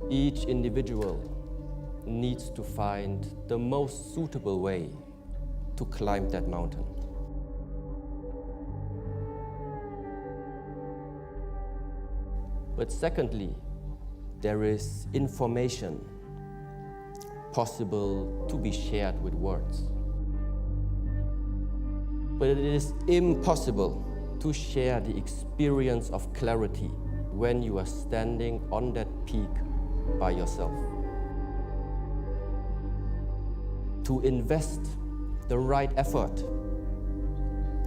Each individual needs to find the most suitable way to climb that mountain. But secondly, there is information possible to be shared with words. But it is impossible to share the experience of clarity when you are standing on that peak by yourself. To invest the right effort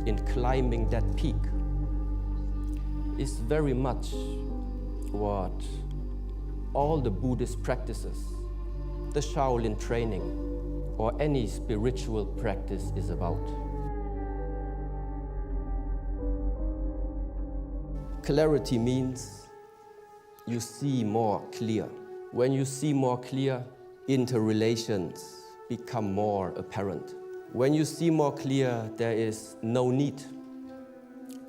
in climbing that peak is very much what all the Buddhist practices, the Shaolin training, or any spiritual practice is about. Clarity means you see more clear. When you see more clear, interrelations become more apparent. When you see more clear, there is no need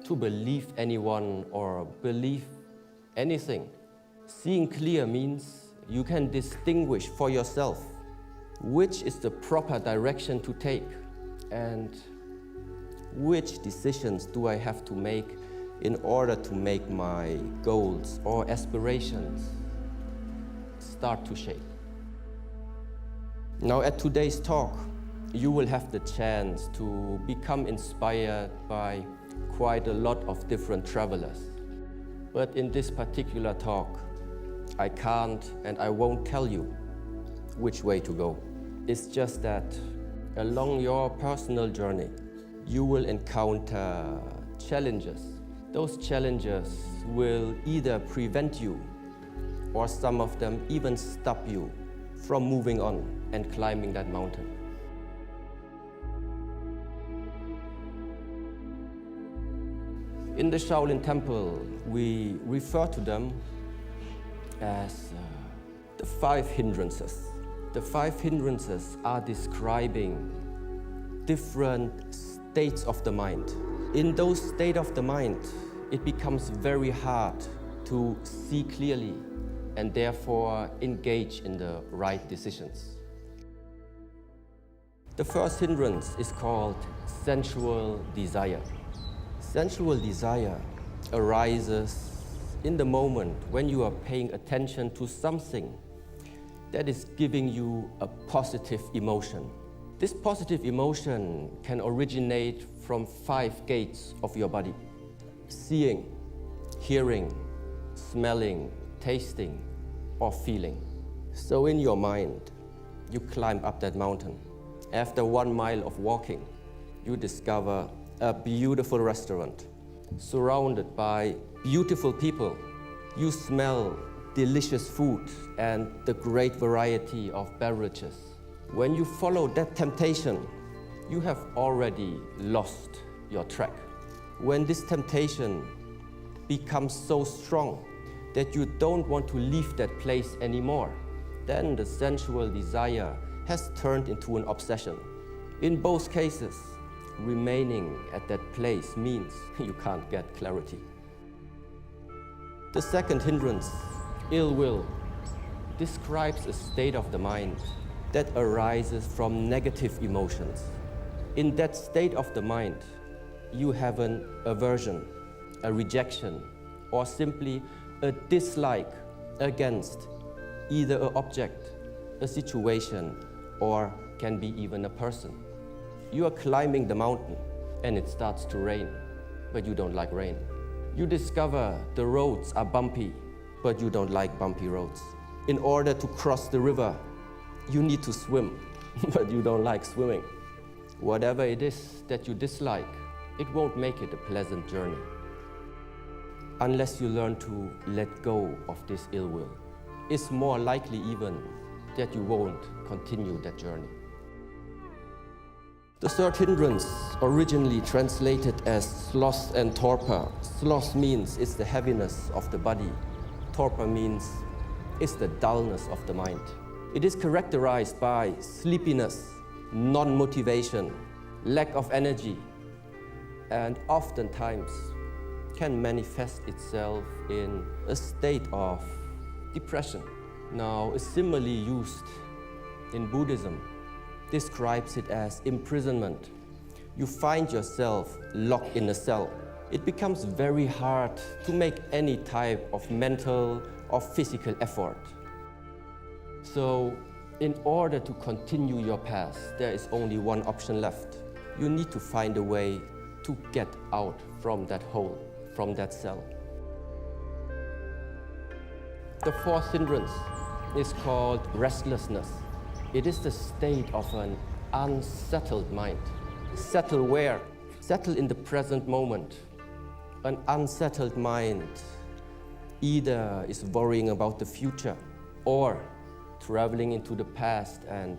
to believe anyone or believe anything. Seeing clear means you can distinguish for yourself which is the proper direction to take and which decisions do I have to make in order to make my goals or aspirations start to shape. Now at today's talk, you will have the chance to become inspired by quite a lot of different travelers. But in this particular talk, I can't and I won't tell you which way to go. It's just that along your personal journey, you will encounter challenges. Those challenges will either prevent you or some of them even stop you from moving on and climbing that mountain. In the Shaolin Temple, we refer to them as the 5 hindrances. The 5 hindrances are describing different states of the mind. In those states of the mind, it becomes very hard to see clearly and therefore engage in the right decisions. The first hindrance is called sensual desire. Sensual desire arises in the moment when you are paying attention to something that is giving you a positive emotion. This positive emotion can originate from 5 gates of your body: seeing, hearing, smelling, tasting, or feeling. So in your mind, you climb up that mountain. After 1 mile of walking, you discover a beautiful restaurant surrounded by beautiful people. You smell delicious food and the great variety of beverages. When you follow that temptation, you have already lost your track. When this temptation becomes so strong that you don't want to leave that place anymore, then the sensual desire has turned into an obsession. In both cases, remaining at that place means you can't get clarity. The second hindrance, ill will, describes a state of the mind that arises from negative emotions. In that state of the mind, you have an aversion, a rejection, or simply a dislike against either an object, a situation, or can be even a person. You are climbing the mountain and it starts to rain, but you don't like rain. You discover the roads are bumpy, but you don't like bumpy roads. In order to cross the river, you need to swim, but you don't like swimming. Whatever it is that you dislike, it won't make it a pleasant journey unless you learn to let go of this ill will. It's more likely even that you won't continue that journey. The third hindrance, originally translated as sloth and torpor. Sloth means it's the heaviness of the body. Torpor means it's the dullness of the mind. It is characterized by sleepiness, non-motivation, lack of energy, and oftentimes can manifest itself in a state of depression. Now, a simile used in Buddhism describes it as imprisonment. You find yourself locked in a cell. It becomes very hard to make any type of mental or physical effort. So, in order to continue your path, there is only one option left. You need to find a way to get out from that hole, from that cell. The fourth hindrance is called restlessness. It is the state of an unsettled mind. Settle where? Settle in the present moment. An unsettled mind either is worrying about the future or traveling into the past and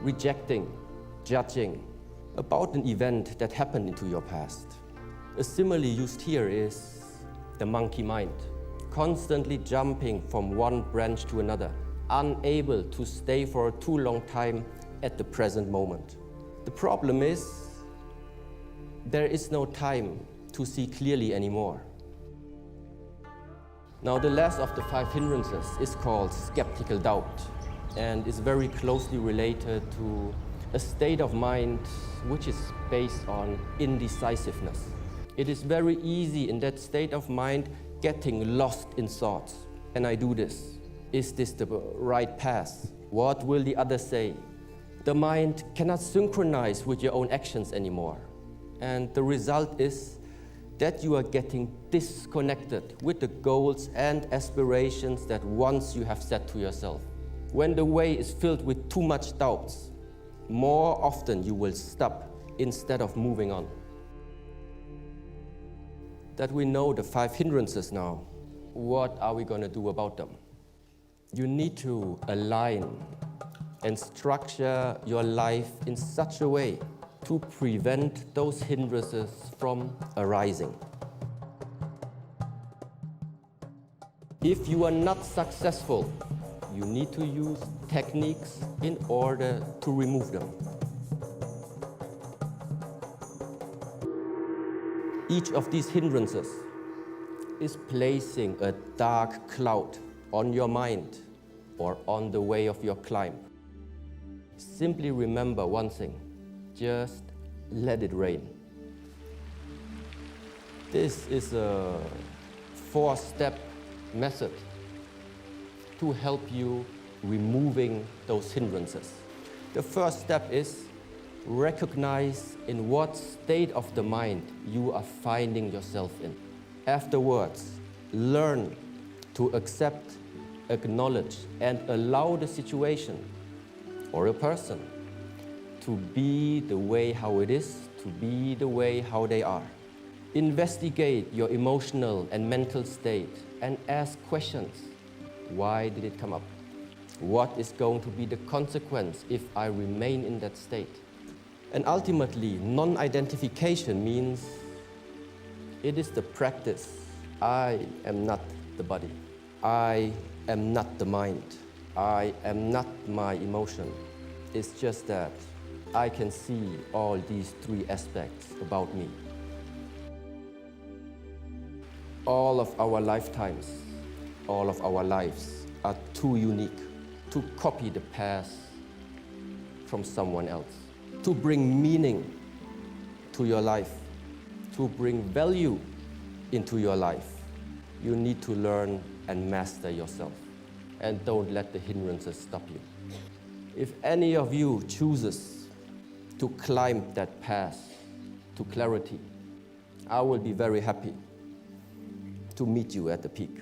rejecting, judging about an event that happened into your past. A simile used here is the monkey mind, constantly jumping from one branch to another, unable to stay for a too long time at the present moment. The problem is there is no time to see clearly anymore. Now, the last of the 5 hindrances is called skeptical doubt and is very closely related to a state of mind which is based on indecisiveness. It is very easy in that state of mind getting lost in thoughts. Can I do this? Is this the right path? What will the others say? The mind cannot synchronize with your own actions anymore. And the result is that you are getting disconnected with the goals and aspirations that once you have set to yourself. When the way is filled with too much doubts, more often you will stop instead of moving on. That we know the 5 hindrances now, what are we going to do about them? You need to align and structure your life in such a way to prevent those hindrances from arising. If you are not successful, you need to use techniques in order to remove them. Each of these hindrances is placing a dark cloud on your mind or on the way of your climb. Simply remember one thing, just let it rain. This is a 4-step method to help you removing those hindrances. The first step is recognize in what state of the mind you are finding yourself in. Afterwards, learn to accept, acknowledge, and allow the situation or a person to be the way how it is, to be the way how they are. Investigate your emotional and mental state and ask questions. Why did it come up? What is going to be the consequence if I remain in that state? And ultimately, non-identification means it is the practice. I am not the body. I am not the mind. I am not my emotion. It's just that I can see all these 3 aspects about me. All of our lifetimes, all of our lives are too unique to copy the past from someone else. To bring meaning to your life, to bring value into your life, you need to learn and master yourself. And don't let the hindrances stop you. If any of you chooses to climb that path to clarity, I will be very happy to meet you at the peak.